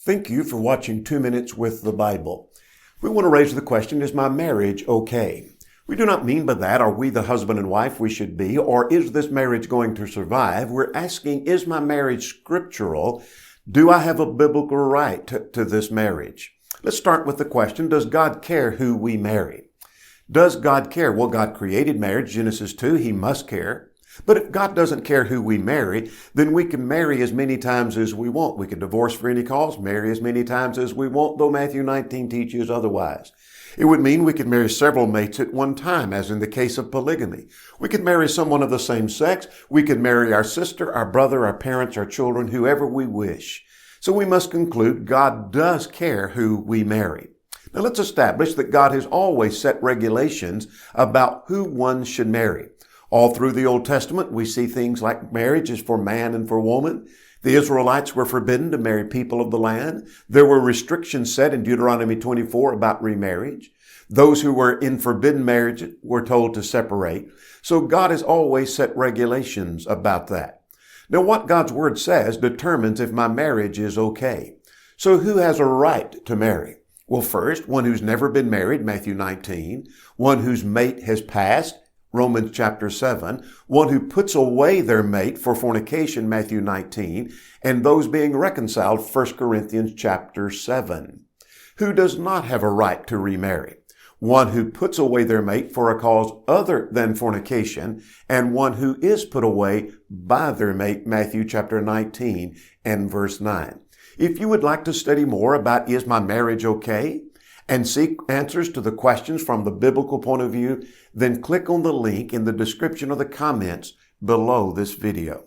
Thank you for watching 2 Minutes with the Bible. We want to raise the question, is my marriage okay? We do not mean by that, are we the husband and wife we should be, or is this marriage going to survive? We're asking, is my marriage scriptural? Do I have a biblical right to this marriage? Let's start with the question, does God care who we marry? Does God care? Well, God created marriage, Genesis 2, He must care. But if God doesn't care who we marry, then we can marry as many times as we want. We can divorce for any cause, marry as many times as we want, though Matthew 19 teaches otherwise. It would mean we could marry several mates at one time, as in the case of polygamy. We could marry someone of the same sex. We could marry our sister, our brother, our parents, our children, whoever we wish. So we must conclude God does care who we marry. Now let's establish that God has always set regulations about who one should marry. All through the Old Testament, we see things like marriage is for man and for woman. The Israelites were forbidden to marry people of the land. There were restrictions set in Deuteronomy 24 about remarriage. Those who were in forbidden marriage were told to separate. So God has always set regulations about that. Now, what God's Word says determines if my marriage is okay. So who has a right to marry? Well, first, one who's never been married, Matthew 19. One whose mate has passed, Romans chapter 7, one who puts away their mate for fornication, Matthew 19, and those being reconciled, 1 Corinthians chapter 7. Who does not have a right to remarry? One who puts away their mate for a cause other than fornication, and one who is put away by their mate, Matthew chapter 19 and verse 9. If you would like to study more about is my marriage okay, and seek answers to the questions from the biblical point of view, then click on the link in the description or the comments below this video.